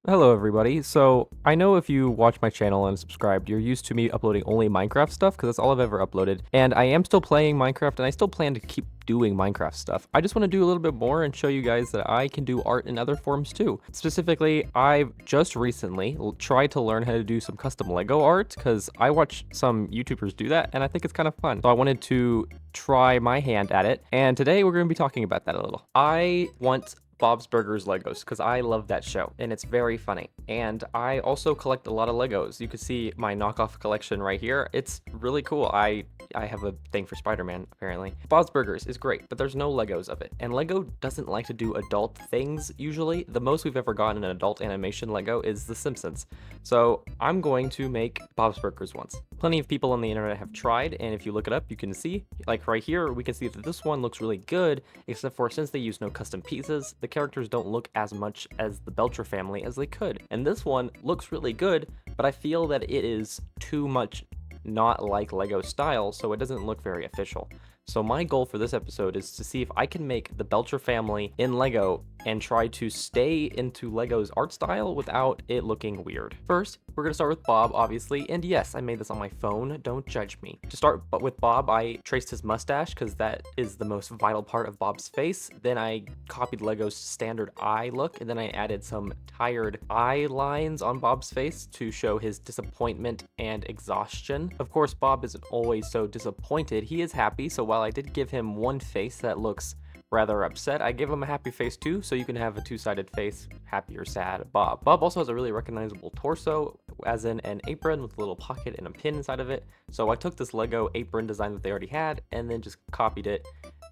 Hello everybody. So I know if you watch my channel and subscribed, you're used to me uploading only Minecraft stuff because that's all I've ever uploaded. And I am still playing Minecraft and I still plan to keep doing Minecraft stuff. I just want to do a little bit more and show you guys that I can do art in other forms too. Specifically, I've just recently tried to learn how to do some custom Lego art because I watch some YouTubers do that and I think it's kind of fun. So I wanted to try my hand at it. And today we're going to be talking about that a little. I want Bob's Burgers Legos because I love that show and it's very funny. And I also collect a lot of Legos. You can see my knockoff collection right here. It's really cool. I have a thing for Spider-Man apparently. Bob's Burgers is great, but there's no Legos of it. And Lego doesn't like to do adult things usually. The most we've ever gotten an adult animation Lego is The Simpsons. So I'm going to make Bob's Burgers once. Plenty of people on the internet have tried, and if you look it up, you can see, like right here, we can see that this one looks really good, except for since they use no custom pieces, the characters don't look as much as the Belcher family as they could. And this one looks really good, but I feel that it is too much not like Lego style, so it doesn't look very official. So my goal for this episode is to see if I can make the Belcher family in Lego and try to stay into Lego's art style without it looking weird. First, we're gonna start with Bob, obviously, and yes, I made this on my phone, don't judge me. To start with Bob, I traced his mustache because that is the most vital part of Bob's face. Then I copied Lego's standard eye look, and then I added some tired eye lines on Bob's face to show his disappointment and exhaustion. Of course, Bob isn't always so disappointed, he is happy, so while I did give him one face that looks rather upset, I give him a happy face too, so you can have a two-sided face, happy or sad Bob. Bob also has a really recognizable torso, as in an apron with a little pocket and a pin inside of it. So I took this Lego apron design that they already had and then just copied it,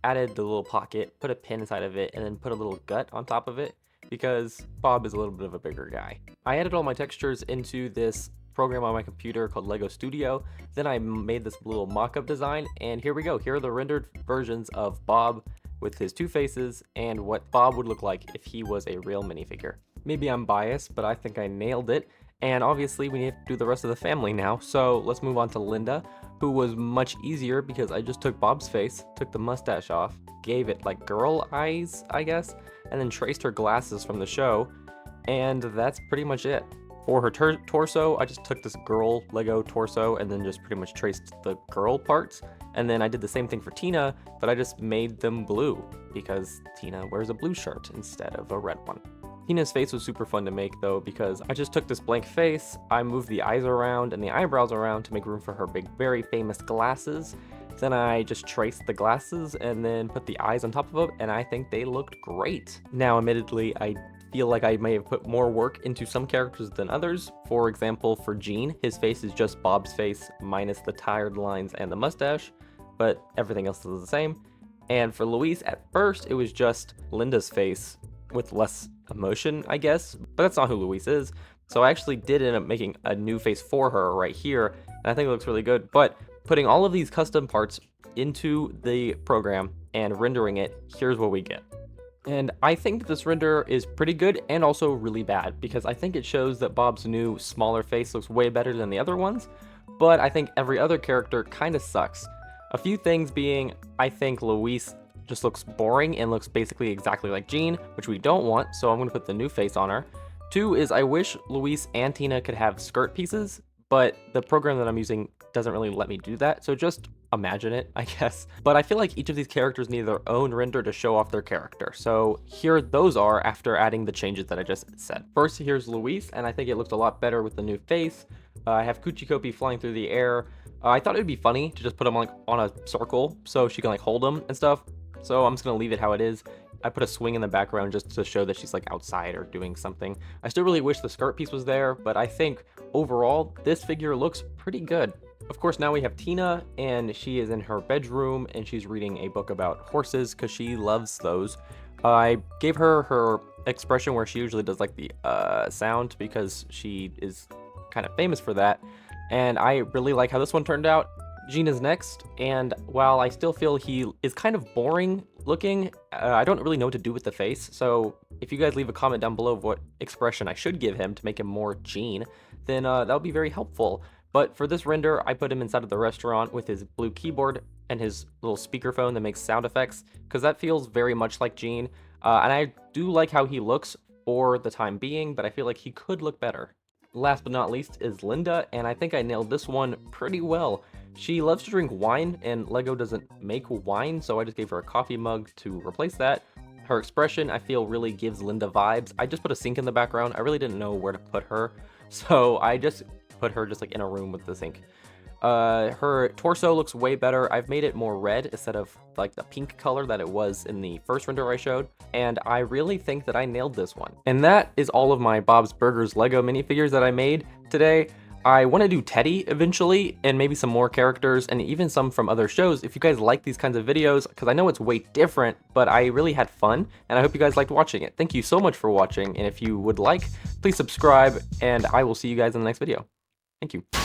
added the little pocket, put a pin inside of it, and then put a little gut on top of it because Bob is a little bit of a bigger guy. I added all my textures into this program on my computer called Lego Studio. Then I made this little mock-up design, and here we go. Here are the rendered versions of Bob with his two faces and what Bob would look like if he was a real minifigure. Maybe I'm biased, but I think I nailed it. And obviously we need to do the rest of the family now, so let's move on to Linda, who was much easier because I just took Bob's face, took the mustache off, gave it like girl eyes, I guess, and then traced her glasses from the show, and that's pretty much it. For her torso, I just took this girl Lego torso and then just pretty much traced the girl parts. And then I did the same thing for Tina, but I just made them blue because Tina wears a blue shirt instead of a red one. Tina's face was super fun to make though because I just took this blank face, I moved the eyes around and the eyebrows around to make room for her big, very famous glasses. Then I just traced the glasses and then put the eyes on top of them, and I think they looked great. Now, admittedly, I feel like I may have put more work into some characters than others. For example, for Gene, his face is just Bob's face minus the tired lines and the mustache, but everything else is the same. And for Luis, at first, it was just Linda's face with less emotion, I guess, but that's not who Luis is. So I actually did end up making a new face for her right here, and I think it looks really good. But putting all of these custom parts into the program and rendering it, here's what we get. And I think this render is pretty good and also really bad because I think it shows that Bob's new smaller face looks way better than the other ones, but I think every other character kind of sucks. A few things being, I think Luis just looks boring and looks basically exactly like Jean, which we don't want, so I'm going to put the new face on her. Two is I wish Luis and Tina could have skirt pieces, but the program that I'm using doesn't really let me do that, so just imagine it, I guess. But I feel like each of these characters need their own render to show off their character, so here those are after adding the changes that I just said. First, here's Luis, and I think it looks a lot better with the new face. I have Kuchikopi flying through the air. I thought it would be funny to just put him like on a circle so she can like hold him and stuff, so I'm just gonna leave it how it is. I put a swing in the background just to show that she's like outside or doing something. I still really wish the skirt piece was there, but I think overall this figure looks pretty good. Of course, now we have Tina, and she is in her bedroom, and she's reading a book about horses because she loves those. I gave her her expression where she usually does like the sound because she is kind of famous for that, and I really like how this one turned out. Gene is next, and while I still feel he is kind of boring looking, I don't really know what to do with the face, so if you guys leave a comment down below of what expression I should give him to make him more Gene, then that would be very helpful. But for this render, I put him inside of the restaurant with his blue keyboard and his little speakerphone that makes sound effects, because that feels very much like Gene. And I do like how he looks for the time being, but I feel like he could look better. Last but not least is Linda, and I think I nailed this one pretty well. She loves to drink wine, and Lego doesn't make wine, so I just gave her a coffee mug to replace that. Her expression, I feel, really gives Linda vibes. I just put a sink in the background. I really didn't know where to put her, so I just put her just like in a room with the sink. Her torso looks way better. I've made it more red instead of like the pink color that it was in the first render I showed, and I really think that I nailed this one. And that is all of my Bob's Burgers Lego minifigures that I made today. I want to do Teddy eventually, and maybe some more characters, and even some from other shows if you guys like these kinds of videos, because I know it's way different, but I really had fun, and I hope you guys liked watching it. Thank you so much for watching, and if you would like, please subscribe, and I will see you guys in the next video. Thank you.